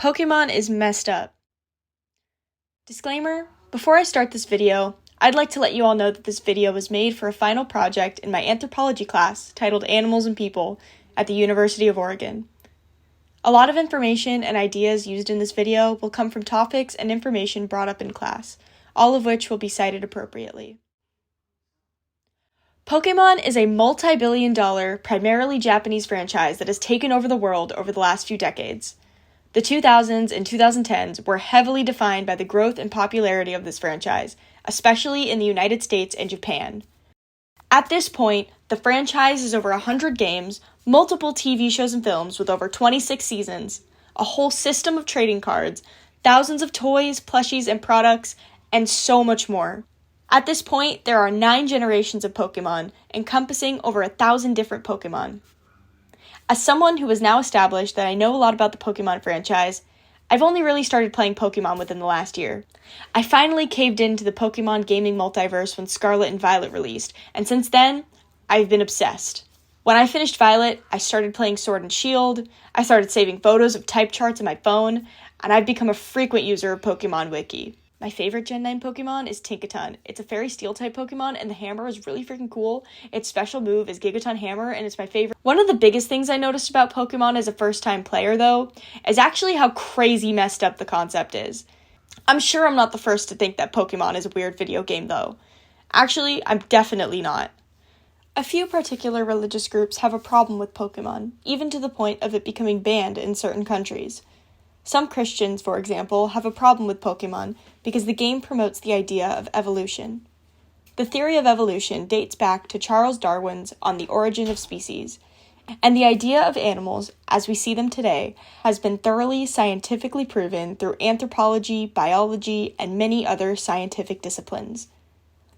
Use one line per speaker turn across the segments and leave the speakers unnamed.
Pokemon is messed up. Disclaimer, before I start this video, I'd like to let you all know that this video was made for a final project in my anthropology class titled Animals and People at the University of Oregon. A lot of information and ideas used in this video will come from topics and information brought up in class, all of which will be cited appropriately. Pokemon is a multi-billion-dollar, primarily Japanese franchise that has taken over the world over the last few decades. The 2000s and 2010s were heavily defined by the growth and popularity of this franchise, especially in the United States and Japan. At this point, the franchise is over 100 games, multiple TV shows and films with over 26 seasons, a whole system of trading cards, thousands of toys, plushies, and products, and so much more. At this point, there are 9 generations of Pokemon, encompassing over 1,000 different Pokemon. As someone who has now established that I know a lot about the Pokemon franchise, I've only really started playing Pokemon within the last year. I finally caved into the Pokemon gaming multiverse when Scarlet and Violet released, and since then, I've been obsessed. When I finished Violet, I started playing Sword and Shield, I started saving photos of type charts on my phone, and I've become a frequent user of Pokemon Wiki. My favorite Gen 9 Pokemon is Tinkaton. It's a fairy steel type Pokemon, and the hammer is really freaking cool. Its special move is Gigaton Hammer, and it's my favorite. One of the biggest things I noticed about Pokemon as a first-time player, though, is actually how crazy messed up the concept is. I'm sure I'm not the first to think that Pokemon is a weird video game, though. Actually, I'm definitely not. A few particular religious groups have a problem with Pokemon, even to the point of it becoming banned in certain countries. Some Christians, for example, have a problem with Pokemon because the game promotes the idea of evolution. The theory of evolution dates back to Charles Darwin's On the Origin of Species, and the idea of animals, as we see them today, has been thoroughly scientifically proven through anthropology, biology, and many other scientific disciplines.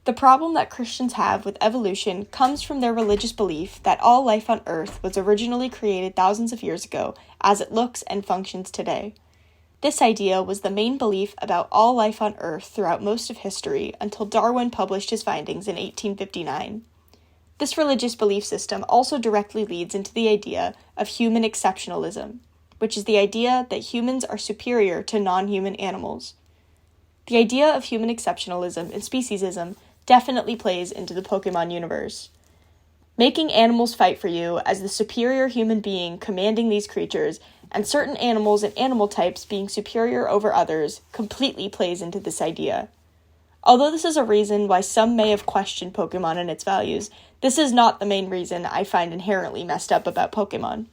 The problem that Christians have with evolution comes from their religious belief that all life on Earth was originally created thousands of years ago, as it looks and functions today. This idea was the main belief about all life on Earth throughout most of history until Darwin published his findings in 1859. This religious belief system also directly leads into the idea of human exceptionalism, which is the idea that humans are superior to non-human animals. The idea of human exceptionalism and speciesism definitely plays into the Pokemon universe. Making animals fight for you as the superior human being commanding these creatures, and certain animals and animal types being superior over others, completely plays into this idea. Although this is a reason why some may have questioned Pokemon and its values, this is not the main reason I find inherently messed up about Pokemon.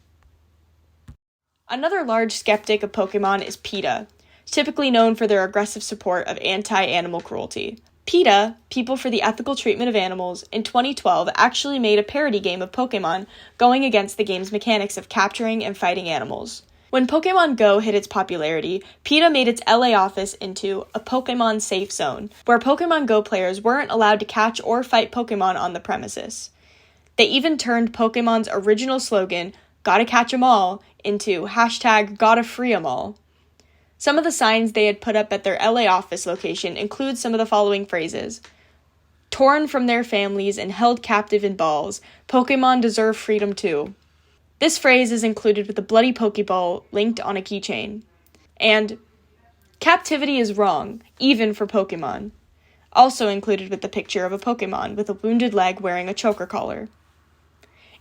Another large skeptic of Pokemon is PETA, typically known for their aggressive support of anti-animal cruelty. PETA, People for the Ethical Treatment of Animals, in 2012 actually made a parody game of Pokemon going against the game's mechanics of capturing and fighting animals. When Pokemon Go hit its popularity, PETA made its LA office into a Pokemon safe zone, where Pokemon Go players weren't allowed to catch or fight Pokemon on the premises. They even turned Pokemon's original slogan, "Gotta catch 'em all," into #GottaFree'emAll. Some of the signs they had put up at their LA office location include some of the following phrases. Torn from their families and held captive in balls, Pokemon deserve freedom too. This phrase is included with a bloody Pokeball linked on a keychain. And captivity is wrong, even for Pokemon. Also included with the picture of a Pokemon with a wounded leg wearing a choker collar.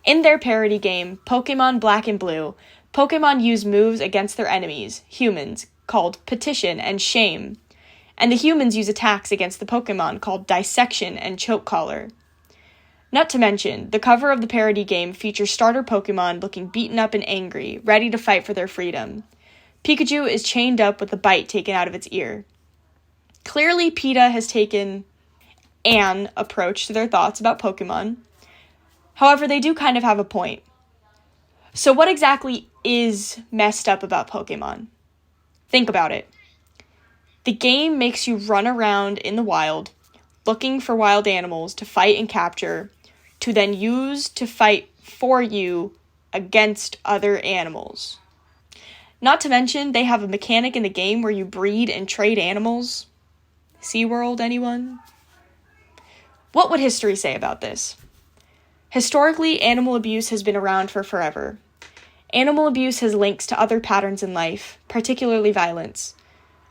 In their parody game, Pokemon Black and Blue, Pokemon use moves against their enemies, humans, called Petition and Shame, and the humans use attacks against the Pokemon called Dissection and Choke Collar. Not to mention, the cover of the parody game features starter Pokemon looking beaten up and angry, ready to fight for their freedom. Pikachu is chained up with a bite taken out of its ear. Clearly, PETA has taken an approach to their thoughts about Pokemon. However, they do kind of have a point. So what exactly is messed up about Pokemon? Think about it. The game makes you run around in the wild, looking for wild animals to fight and capture, to then use to fight for you against other animals. Not to mention, they have a mechanic in the game where you breed and trade animals. SeaWorld, anyone? What would history say about this? Historically, animal abuse has been around for forever. Animal abuse has links to other patterns in life, particularly violence.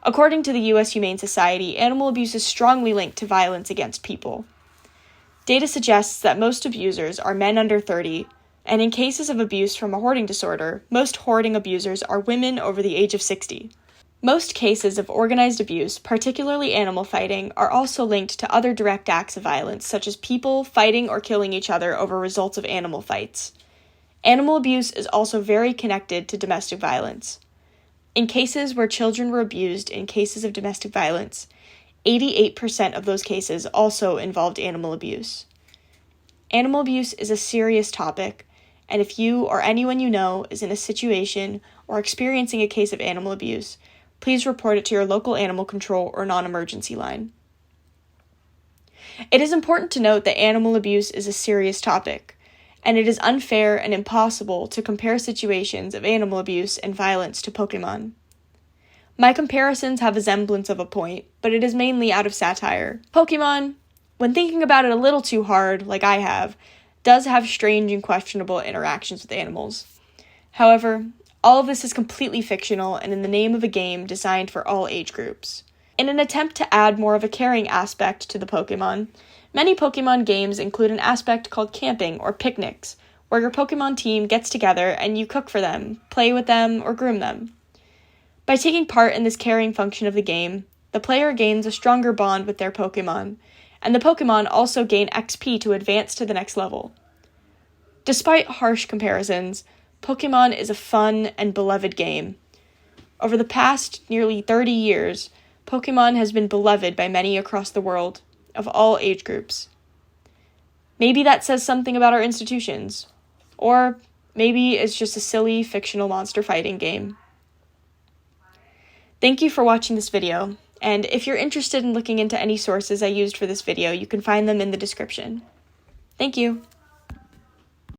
According to the U.S. Humane Society, animal abuse is strongly linked to violence against people. Data suggests that most abusers are men under 30, and in cases of abuse from a hoarding disorder, most hoarding abusers are women over the age of 60. Most cases of organized abuse, particularly animal fighting, are also linked to other direct acts of violence, such as people fighting or killing each other over results of animal fights. Animal abuse is also very connected to domestic violence. In cases where children were abused in cases of domestic violence, 88% of those cases also involved animal abuse. Animal abuse is a serious topic, and if you or anyone you know is in a situation or experiencing a case of animal abuse, please report it to your local animal control or non-emergency line. It is important to note that animal abuse is a serious topic, and it is unfair and impossible to compare situations of animal abuse and violence to Pokemon. My comparisons have a semblance of a point, but it is mainly out of satire. Pokemon, when thinking about it a little too hard, like I have, does have strange and questionable interactions with animals. However, all of this is completely fictional and in the name of a game designed for all age groups. In an attempt to add more of a caring aspect to the Pokemon, many Pokemon games include an aspect called camping or picnics, where your Pokemon team gets together and you cook for them, play with them, or groom them. By taking part in this caring function of the game, the player gains a stronger bond with their Pokemon, and the Pokemon also gain XP to advance to the next level. Despite harsh comparisons, Pokemon is a fun and beloved game. Over the past nearly 30 years, Pokemon has been beloved by many across the world, of all age groups. Maybe that says something about our institutions, or maybe it's just a silly fictional monster fighting game. Thank you for watching this video, and if you're interested in looking into any sources I used for this video, you can find them in the description. Thank you.